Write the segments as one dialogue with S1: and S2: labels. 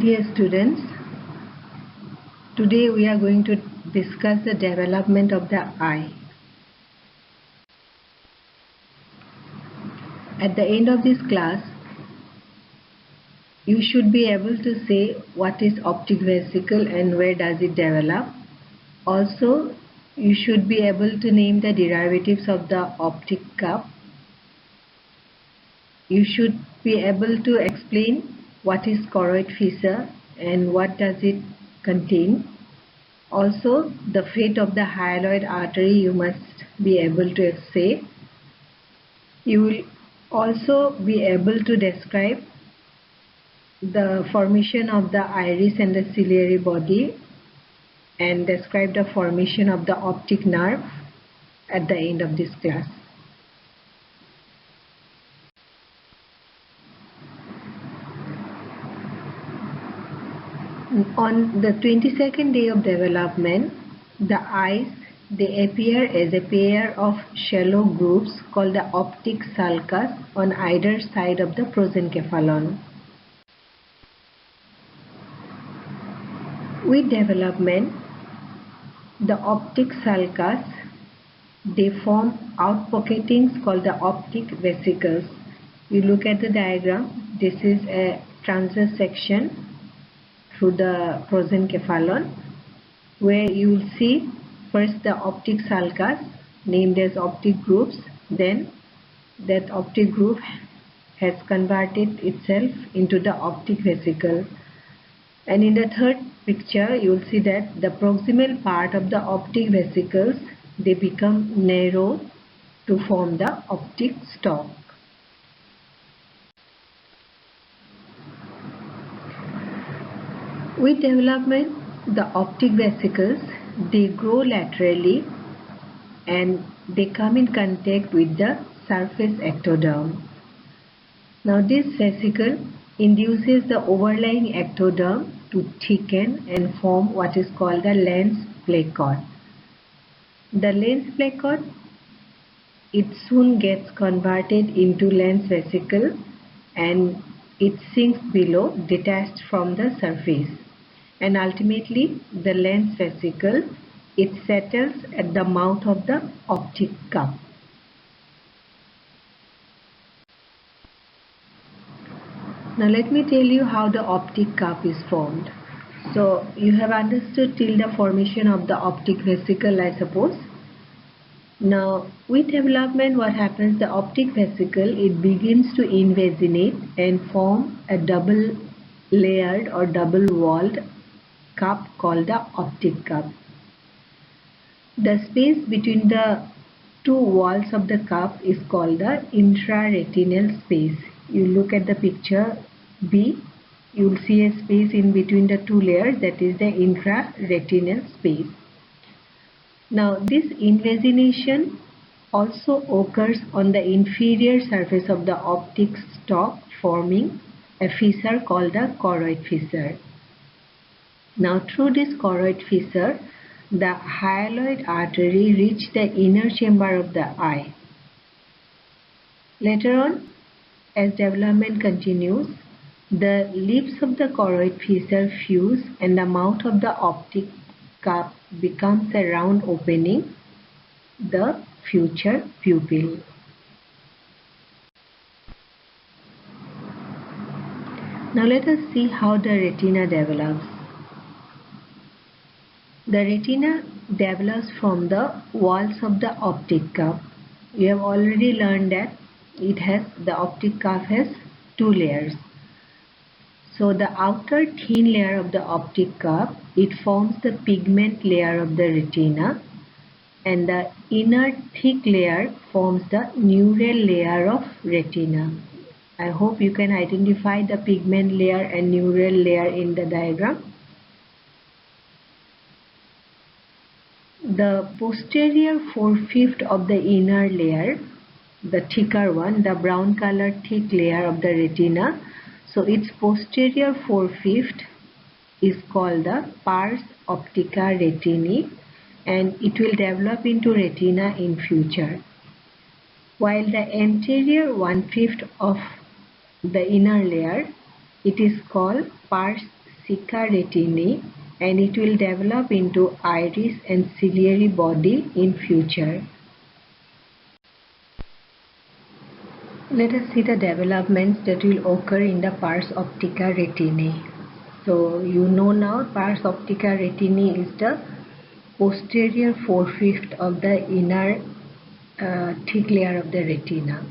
S1: Dear students, today we are going to discuss the development of the eye. At the end of this class, you should be able to say what is optic vesicle and where does it develop. Also, you should be able to name the derivatives of the optic cup. You should be able to explain what is choroid fissure and what does it contain. Also, the fate of the hyaloid artery you must be able to say. You will also be able to describe the formation of the iris and the ciliary body and describe the formation of the optic nerve at the end of this class. On the 22nd day of development, the eyes they appear as a pair of shallow grooves called the optic sulcus on either side of the prosencephalon. With development, the optic sulcus they form outpocketings called the optic vesicles. You look at the diagram. This is a transverse section through the prosencephalon, where you will see first the optic sulcus named as optic grooves, then that optic groove has converted itself into the optic vesicle, and in the third picture you will see that the proximal part of the optic vesicles they become narrow to form the optic stalk. With development, the optic vesicles they grow laterally and they come in contact with the surface ectoderm. Now this vesicle induces the overlying ectoderm to thicken and form what is called the lens placot. The lens placot it soon gets converted into lens vesicle and it sinks below detached from the surface, and ultimately the lens vesicle it settles at the mouth of the optic cup. Now let me tell you how the optic cup is formed. So you have understood till the formation of the optic vesicle, I suppose. Now with development what happens, the optic vesicle it begins to invaginate and form a double layered or double walled cup called the optic cup. The space between the two walls of the cup is called the intraretinal space. You look at the picture B, you will see a space in between the two layers, that is the intraretinal space. Now this invagination also occurs on the inferior surface of the optic stalk, forming a fissure called the choroid fissure. Now through this choroid fissure, the hyaloid artery reaches the inner chamber of the eye. Later on, as development continues, the lips of the choroid fissure fuse and the mouth of the optic cup becomes a round opening, the future pupil. Now let us see how the retina develops. The retina develops from the walls of the optic cup. You have already learned that the optic cup has two layers. So the outer thin layer of the optic cup it forms the pigment layer of the retina, and the inner thick layer forms the neural layer of retina. I hope you can identify the pigment layer and neural layer in the diagram. The posterior 4/5 of the inner layer, the thicker one, the brown colored thick layer of the retina, so its posterior 4/5 is called the pars optica retinae, and it will develop into retina in future. While the anterior 1/5 of the inner layer, it is called pars ceca retinae, and it will develop into iris and ciliary body in future. Let us see the developments that will occur in the pars optica retinae. So you know now pars optica retinae is the posterior 4/5 of the inner thick layer of the retina.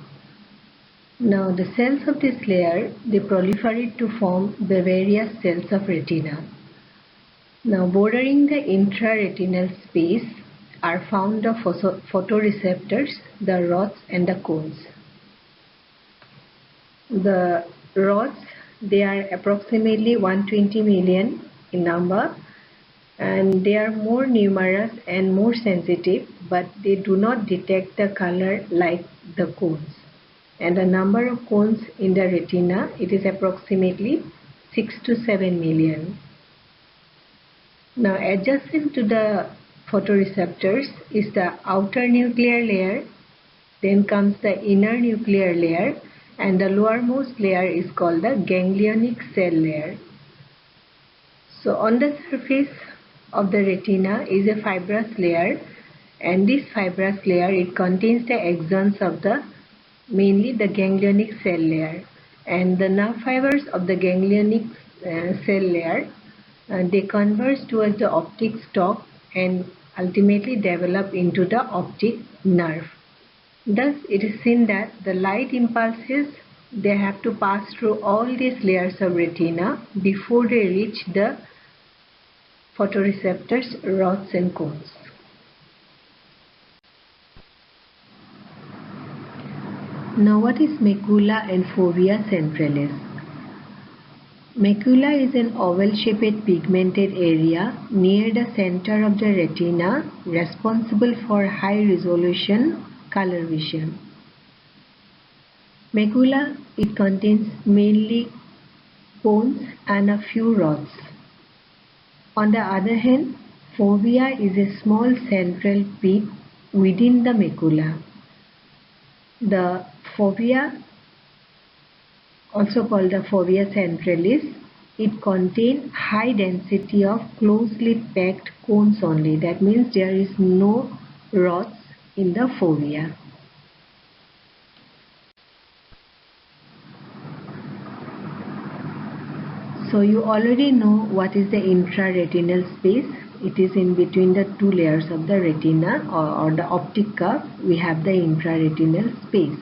S1: Now the cells of this layer, they proliferate to form the various cells of retina. Now bordering the intraretinal space are found the photoreceptors, the rods and the cones. The rods, they are approximately 120 million in number, and they are more numerous and more sensitive, but they do not detect the color like the cones. And the number of cones in the retina, it is approximately 6 to 7 million. Now adjacent to the photoreceptors is the outer nuclear layer, then comes the inner nuclear layer, and the lowermost layer is called the ganglionic cell layer. So on the surface of the retina is a fibrous layer, and this fibrous layer, it contains the axons of the mainly the ganglionic cell layer, and the nerve fibers of the ganglionic cell layer, they converge towards the optic stalk and ultimately develop into the optic nerve. Thus, it is seen that the light impulses, they have to pass through all these layers of retina before they reach the photoreceptors, rods and cones. Now, what is macula and fovea centralis? Macula is an oval-shaped pigmented area near the center of the retina responsible for high-resolution color vision. Macula, it contains mainly cones and a few rods. On the other hand, fovea is a small central pit within the macula. The fovea, also called the fovea centralis, it contains high density of closely packed cones only. That means there is no rods in the fovea. So you already know what is the intraretinal space. It is in between the two layers of the retina or the optic curve. We have the intraretinal space.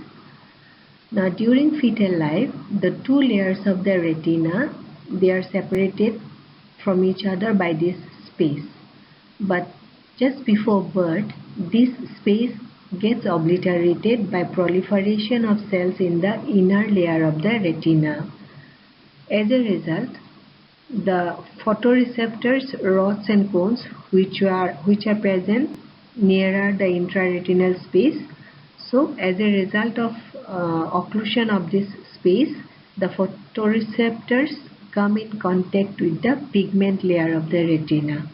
S1: Now during fetal life, the two layers of the retina, they are separated from each other by this space. But just before birth, this space gets obliterated by proliferation of cells in the inner layer of the retina. As a result, the photoreceptors, rods and cones which are present nearer the intraretinal space. So as a result of occlusion of this space, the photoreceptors come in contact with the pigment layer of the retina.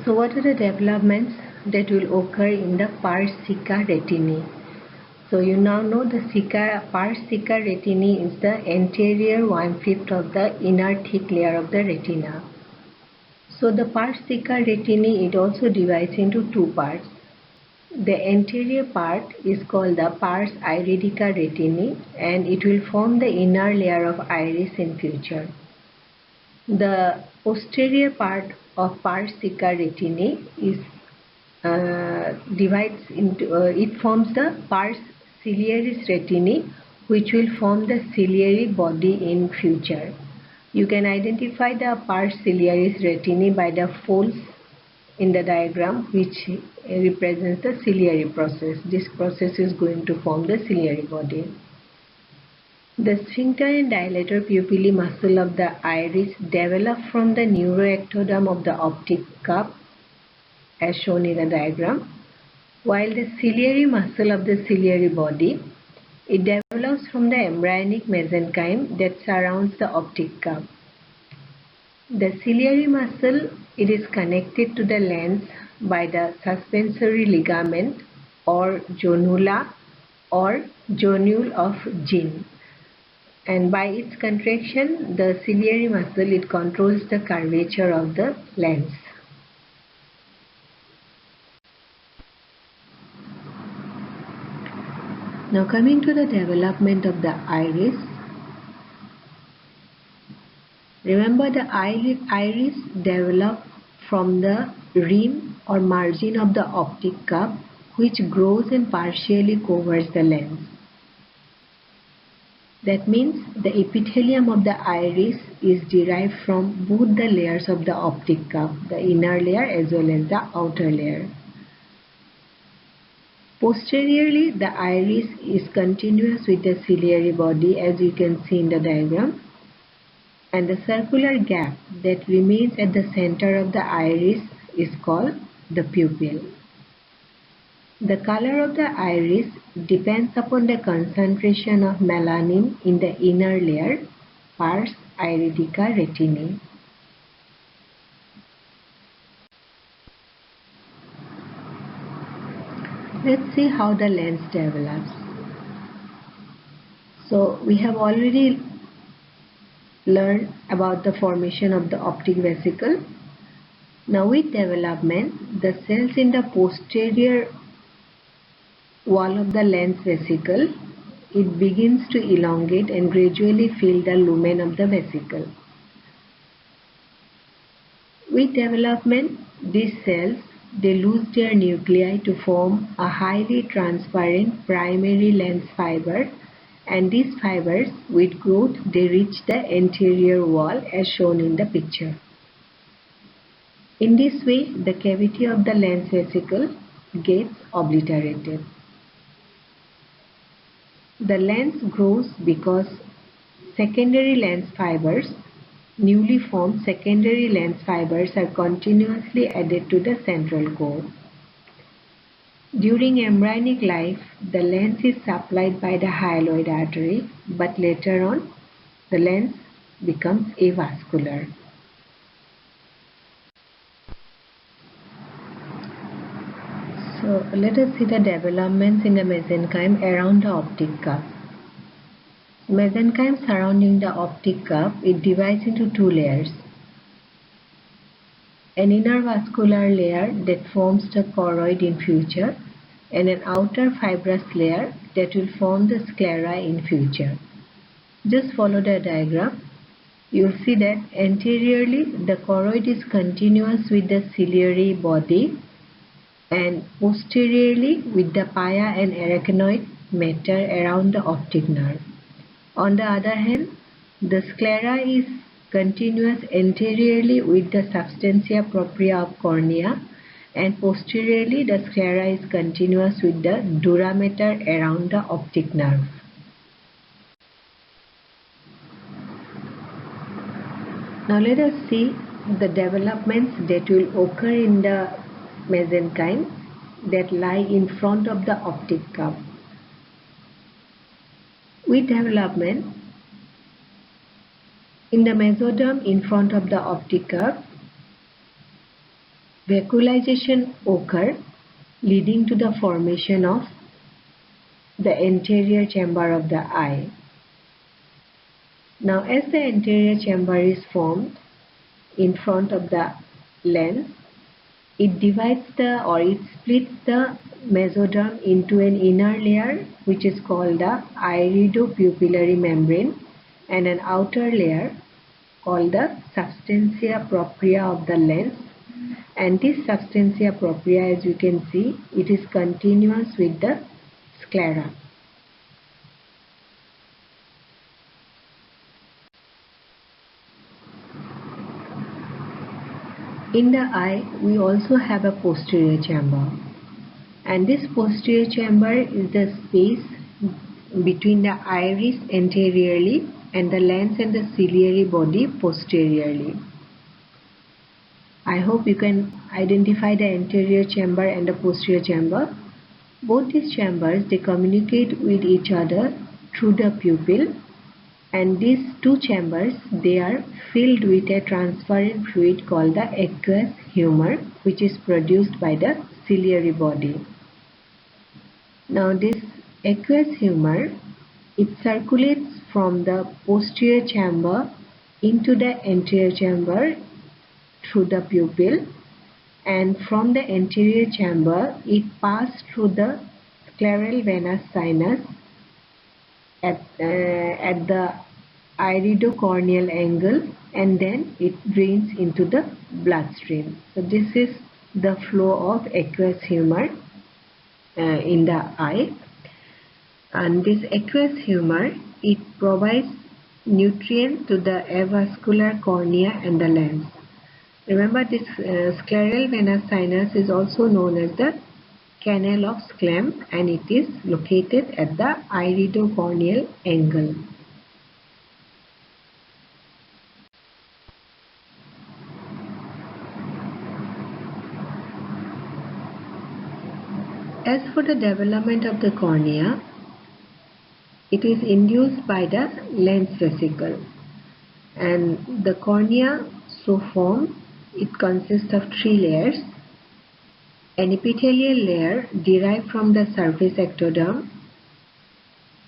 S1: So what are the developments that will occur in the pars ceca retinae? So you now know the pars ceca retinae is the anterior 1/5 of the inner thick layer of the retina. So the pars ceca retinae, it also divides into two parts. The anterior part is called the pars iridica retinae, and it will form the inner layer of iris in future. The posterior part of pars ceca retinae is divides into it forms the pars ciliaris retinae, which will form the ciliary body in future. You can identify the pars ciliaris retinae by the folds in the diagram, which represents the ciliary process. This process is going to form the ciliary body. The sphincter and dilator pupillae muscle of the iris develop from the neuroectoderm of the optic cup, as shown in the diagram, while the ciliary muscle of the ciliary body, it develops from the embryonic mesenchyme that surrounds the optic cup. The ciliary muscle, it is connected to the lens by the suspensory ligament or zonula or zonule of Ginn. and by its contraction, the ciliary muscle, it controls the curvature of the lens. Now coming to the development of the iris. Remember, the iris develops from the rim or margin of the optic cup, which grows and partially covers the lens. That means the epithelium of the iris is derived from both the layers of the optic cup, the inner layer as well as the outer layer. Posteriorly, the iris is continuous with the ciliary body, as you can see in the diagram, and the circular gap that remains at the center of the iris is called the pupil. The color of the iris depends upon the concentration of melanin in the inner layer, pars iridica retinae. Let's see how the lens develops. So we have already learned about the formation of the optic vesicle. Now with development, the cells in the posterior wall of the lens vesicle, it begins to elongate and gradually fill the lumen of the vesicle. With development, these cells, they lose their nuclei to form a highly transparent primary lens fiber, and these fibers, with growth, they reach the anterior wall as shown in the picture. In this way, the cavity of the lens vesicle gets obliterated. The lens grows because secondary lens fibers, newly formed secondary lens fibers, are continuously added to the central core. During embryonic life, the lens is supplied by the hyaloid artery, but later on, the lens becomes avascular. So let us see the developments in the mesenchyme around the optic cup. Mesenchyme surrounding the optic cup, it divides into two layers. An inner vascular layer that forms the choroid in future, and an outer fibrous layer that will form the sclera in future. Just follow the diagram. You will see that anteriorly the choroid is continuous with the ciliary body, and posteriorly with the pia and arachnoid matter around the optic nerve. On the other hand, the sclera is continuous anteriorly with the substantia propria of cornea, and posteriorly the sclera is continuous with the dura mater around the optic nerve. Now let us see the developments that will occur in the mesenchyme that lie in front of the optic cup. With development, in the mesoderm in front of the optic cup, vacuolization occurs, leading to the formation of the anterior chamber of the eye. Now as the anterior chamber is formed in front of the lens, it divides it splits the mesoderm into an inner layer which is called the iridopupillary membrane, and an outer layer called the substantia propria of the lens, and this substantia propria, as you can see, it is continuous with the sclera. In the eye, we also have a posterior chamber, and this posterior chamber is the space between the iris anteriorly and the lens and the ciliary body posteriorly. I hope you can identify the anterior chamber and the posterior chamber. Both these chambers, they communicate with each other through the pupil, and these two chambers, they are filled with a transparent fluid called the aqueous humor, which is produced by the ciliary body. Now this aqueous humor, It circulates from the posterior chamber into the anterior chamber through the pupil, and from the anterior chamber it passed through the scleral venous sinus at the iridocorneal angle, and then it drains into the bloodstream. So this is the flow of aqueous humor in the eye, and this aqueous humor, it provides nutrient to the avascular cornea and the lens. Remember, this scleral venous sinus is also known as the canal of Schlemm, and it is located at the iridocorneal angle. As for the development of the cornea, it is induced by the lens vesicle, and the cornea so formed, it consists of three layers. An epithelial layer derived from the surface ectoderm.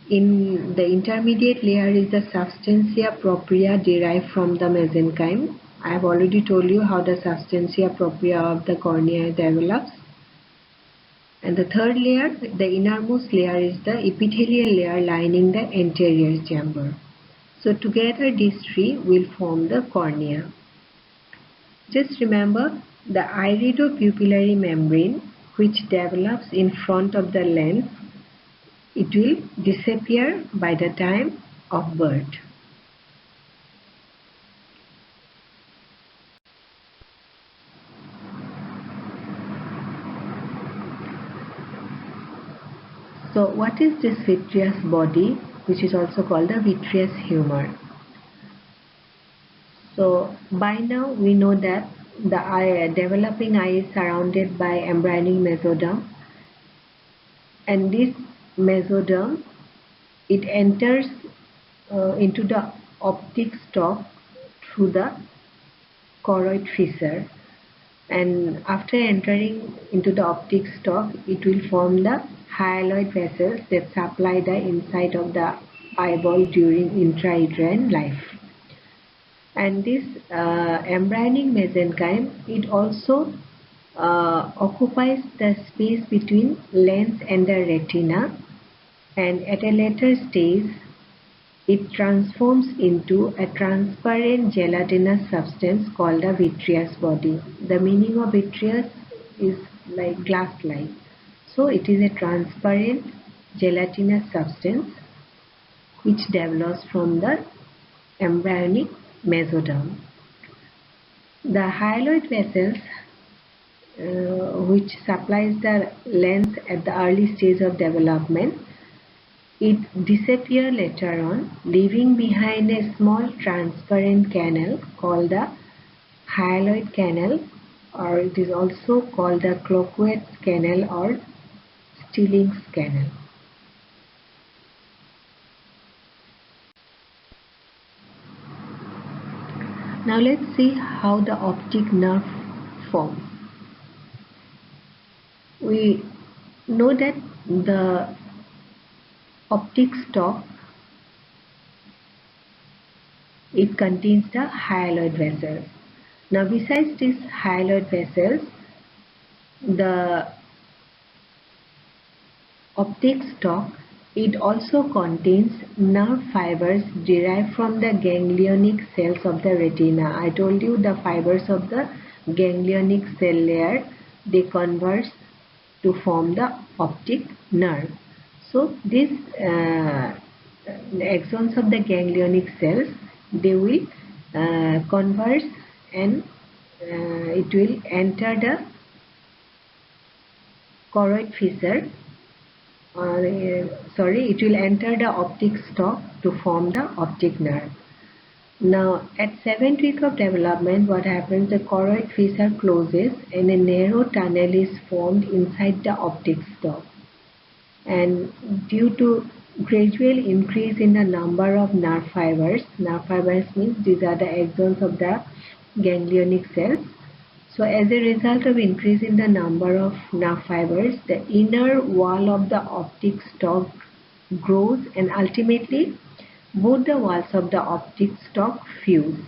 S1: In the intermediate layer is the substantia propria derived from the mesenchyme. I have already told you how the substantia propria of the cornea develops. And the third layer, the innermost layer, is the epithelial layer lining the anterior chamber. So together these three will form the cornea. Just remember, the iridopupillary membrane, which develops in front of the lens, it will disappear by the time of birth. So what is this vitreous body, which is also called the vitreous humor? So by now we know that the developing eye is surrounded by embryonic mesoderm, and this mesoderm, it enters into the optic stalk through the choroid fissure, and after entering into the optic stalk, it will form the hyaloid vessels that supply the inside of the eyeball during intrauterine life. And this embryonic mesenchyme, it also occupies the space between lens and the retina, and at a later stage it transforms into a transparent gelatinous substance called a vitreous body. The meaning of vitreous is like glass-like. So it is a transparent gelatinous substance which develops from the embryonic mesoderm. The hyaloid vessels which supplies the lens at the early stage of development, it disappears later on, leaving behind a small transparent canal called the hyaloid canal, or it is also called the Cloquet's canal or Stilling's canal. Now let's see how the optic nerve forms. We know that the optic stalk, it contains the hyaloid vessels. Now besides these hyaloid vessels, the optic stalk, it also contains nerve fibers derived from the ganglionic cells of the retina. I told you the fibers of the ganglionic cell layer, they converge to form the optic nerve. So these axons of the ganglionic cells, they will converge, and it will enter the choroid fissure. It will enter the optic stalk to form the optic nerve. Now at 7th week of development, what happens, the choroid fissure closes and a narrow tunnel is formed inside the optic stalk, and due to gradual increase in the number of nerve fibers means these are the axons of the ganglionic cells. So as a result of increase in the number of nerve fibers, the inner wall of the optic stalk grows, and ultimately both the walls of the optic stalk fuse.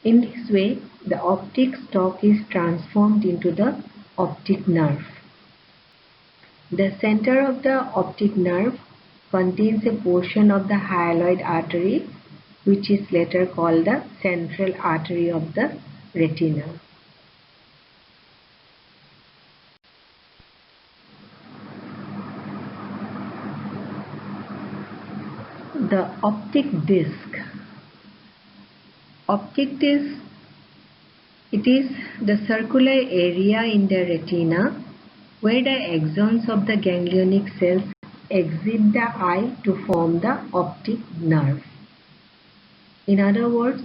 S1: In this way, the optic stalk is transformed into the optic nerve. The center of the optic nerve contains a portion of the hyaloid artery, which is later called the central artery of the retina. The optic disc. Optic disc, it is the circular area in the retina where the axons of the ganglionic cells exit the eye to form the optic nerve. In other words,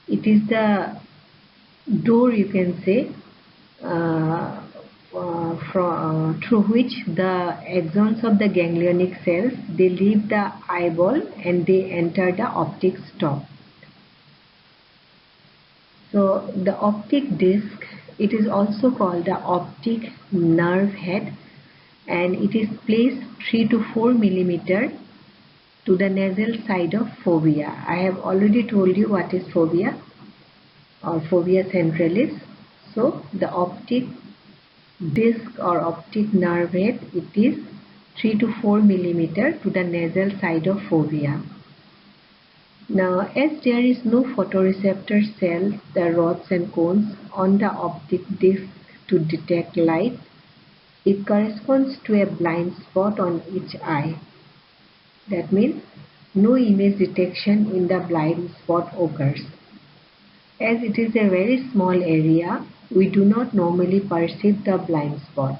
S1: it is the door, you can say, through which the axons of the ganglionic cells, they leave the eyeball and they enter the optic stalk. So the optic disc, it is also called the optic nerve head, and it is placed 3 to 4 millimeter to the nasal side of fovea. I have already told you what is fovea or fovea centralis. So the optic disc or optic nerve head, it is 3 to 4 millimeter to the nasal side of fovea. Now, as there is no photoreceptor cells, the rods and cones on the optic disc to detect light, it corresponds to a blind spot on each eye. That means no image detection in the blind spot occurs. As it is a very small area, we do not normally perceive the blind spot.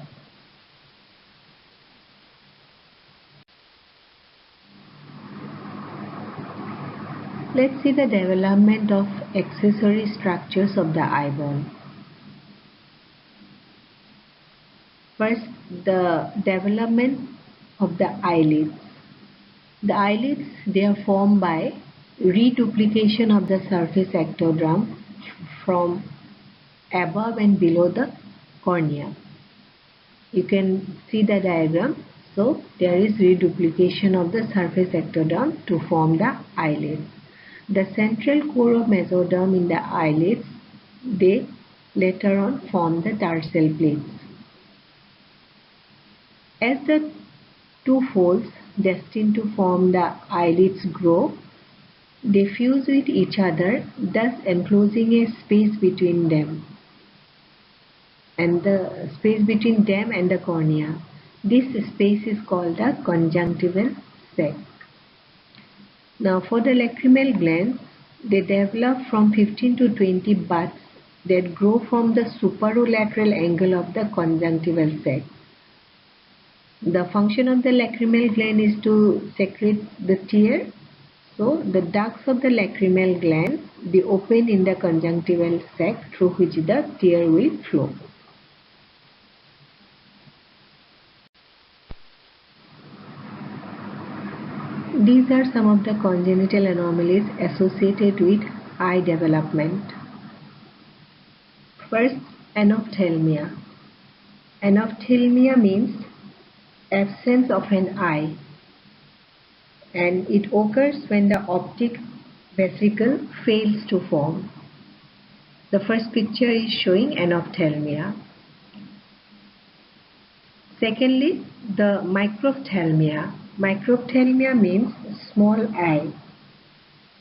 S1: Let's see the development of accessory structures of the eyeball. First, the development of the eyelids. The eyelids, they are formed by reduplication of the surface ectoderm from above and below the cornea. You can see the diagram. So, there is reduplication of the surface ectoderm to form the eyelids. The central core of mesoderm in the eyelids, they later on form the tarsal plates. As the two folds destined to form the eyelids grow, they fuse with each other, thus enclosing a space between them and the space between them and the cornea. This space is called the conjunctival sac. Now for the lacrimal glands, they develop from 15 to 20 buds that grow from the superolateral angle of the conjunctival sac. The function of the lacrimal gland is to secrete the tear. So the ducts of the lacrimal gland, they open in the conjunctival sac through which the tear will flow. These are some of the congenital anomalies associated with eye development. First, anophthalmia. Anophthalmia means absence of an eye, and it occurs when the optic vesicle fails to form. The first picture is showing anophthalmia. Secondly, the microphthalmia. Microphthalmia means small eye.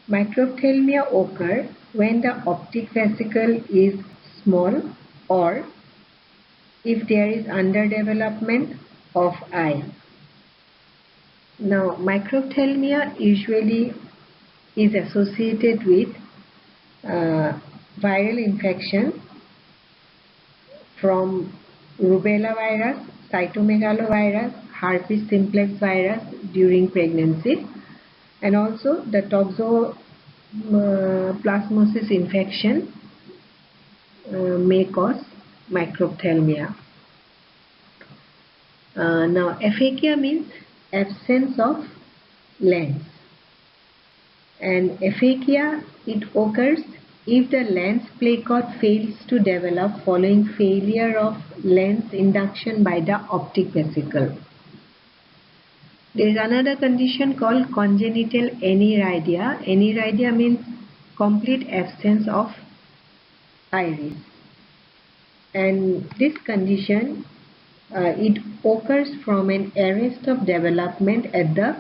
S1: Microphthalmia occur when the optic vesicle is small or if there is underdevelopment of eye. Now, microphthalmia usually is associated with viral infection from rubella virus, cytomegalovirus, herpes simplex virus during pregnancy, and also the toxoplasmosis infection may cause microphthalmia. Now, aphakia means absence of lens, and aphakia, it occurs if the lens plaque fails to develop following failure of lens induction by the optic vesicle. There is another condition called congenital aniridia. Aniridia means complete absence of iris. And this condition, it occurs from an arrest of development at the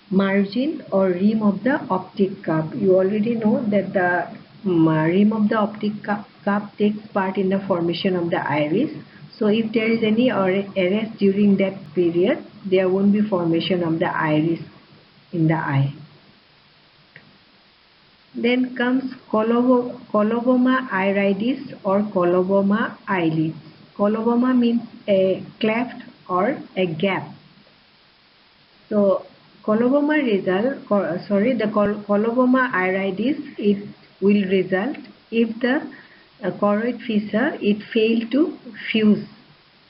S1: margin or rim of the optic cup. You already know that the rim of the optic cup takes part in the formation of the iris. So if there is any arrest during that period, there won't be formation of the iris in the eye. Then comes coloboma iridis or coloboma eyelids. Coloboma means a cleft or a gap. So coloboma coloboma iridis, it will result if the choroid fissure it failed to fuse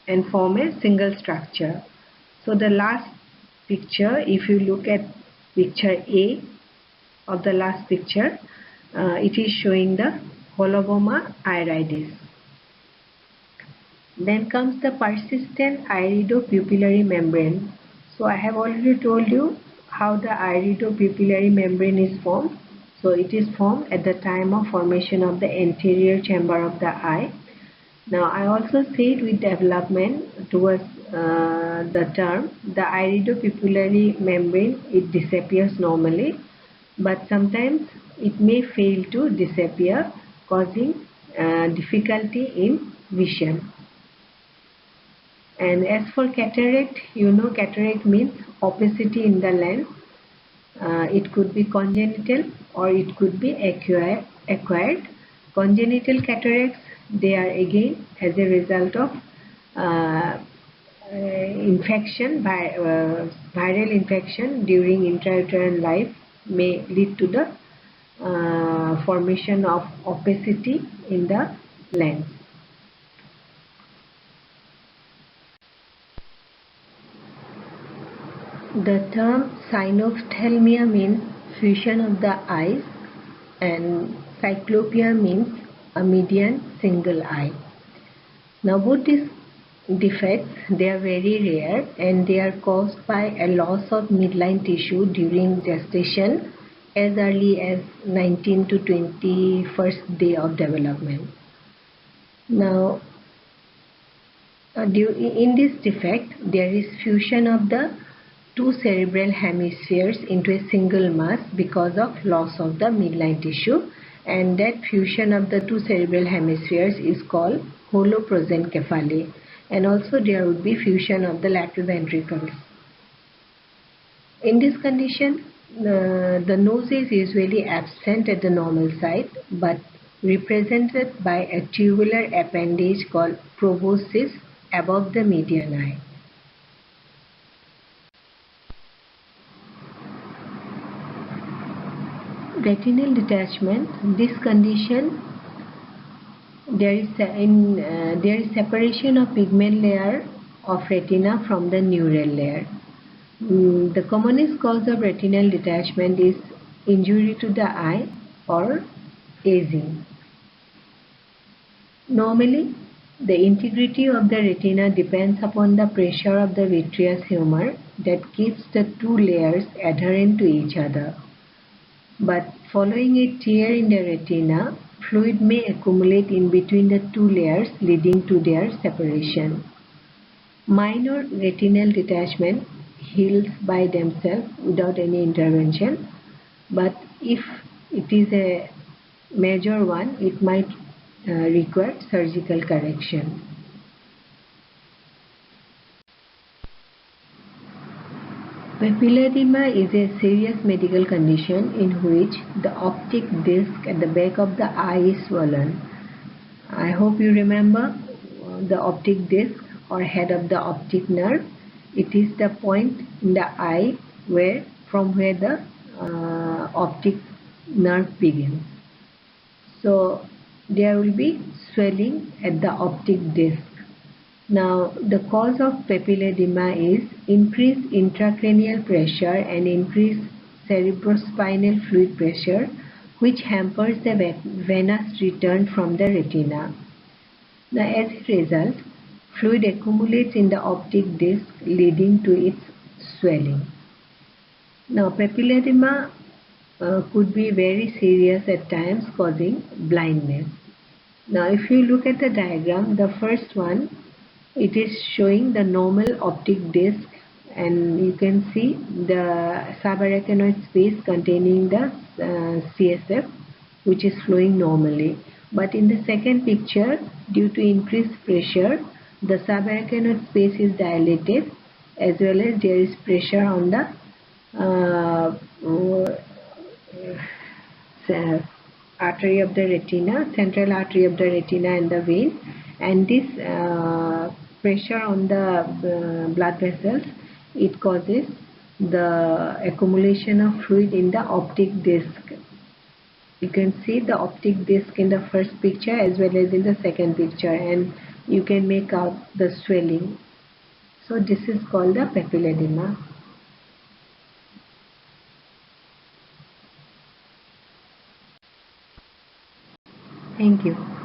S1: and form a single structure. So the last picture, if you look at picture A of the last picture, it is showing the coloboma iridis. Then comes the persistent iridopupillary membrane. So I have already told you how the iridopupillary membrane is formed. So it is formed at the time of formation of the anterior chamber of the eye. Now I also said with development towards the term, the iridopupillary membrane, it disappears normally, but sometimes it may fail to disappear, causing difficulty in vision. And as for cataract, you know cataract means opacity in the lens. It could be congenital or it could be acquired. Congenital cataracts, they are again as a result of infection, viral infection during intrauterine life may lead to the formation of opacity in the lens. The term cynophthalmia means fusion of the eyes and cyclopia means a median single eye. Now both these defects, they are very rare and they are caused by a loss of midline tissue during gestation as early as 19 to 21st day of development. Now in this defect, there is fusion of the two cerebral hemispheres into a single mass because of loss of the midline tissue, and that fusion of the two cerebral hemispheres is called holoprosencephaly, and also there would be fusion of the lateral ventricles. In this condition, the nose is usually absent at the normal side but represented by a tubular appendage called proboscis above the median eye. Retinal detachment, this condition, there is separation of pigment layer of retina from the neural layer. The commonest cause of retinal detachment is injury to the eye or aging. Normally, the integrity of the retina depends upon the pressure of the vitreous humor that keeps the two layers adherent to each other. But following a tear in the retina, fluid may accumulate in between the two layers leading to their separation. Minor retinal detachment heals by themselves without any intervention, but if it is a major one, it might require surgical correction. Papilledema is a serious medical condition in which the optic disc at the back of the eye is swollen. I hope you remember the optic disc or head of the optic nerve. It is the point in the eye from where the optic nerve begins. So there will be swelling at the optic disc. Now, the cause of papilledema is increased intracranial pressure and increased cerebrospinal fluid pressure, which hampers the venous return from the retina. Now, as a result, fluid accumulates in the optic disc, leading to its swelling. Now, papilledema could be very serious at times, causing blindness. Now, if you look at the diagram, the first one, it is showing the normal optic disc, and you can see the subarachnoid space containing the CSF, which is flowing normally. But in the second picture, due to increased pressure, the subarachnoid space is dilated, as well as there is pressure on the uh, artery of the retina, central artery of the retina and the vein, and this pressure on the blood vessels, it causes the accumulation of fluid in the optic disc. You can see the optic disc in the first picture as well as in the second picture, and you can make out the swelling. So this is called the papilledema. Thank you.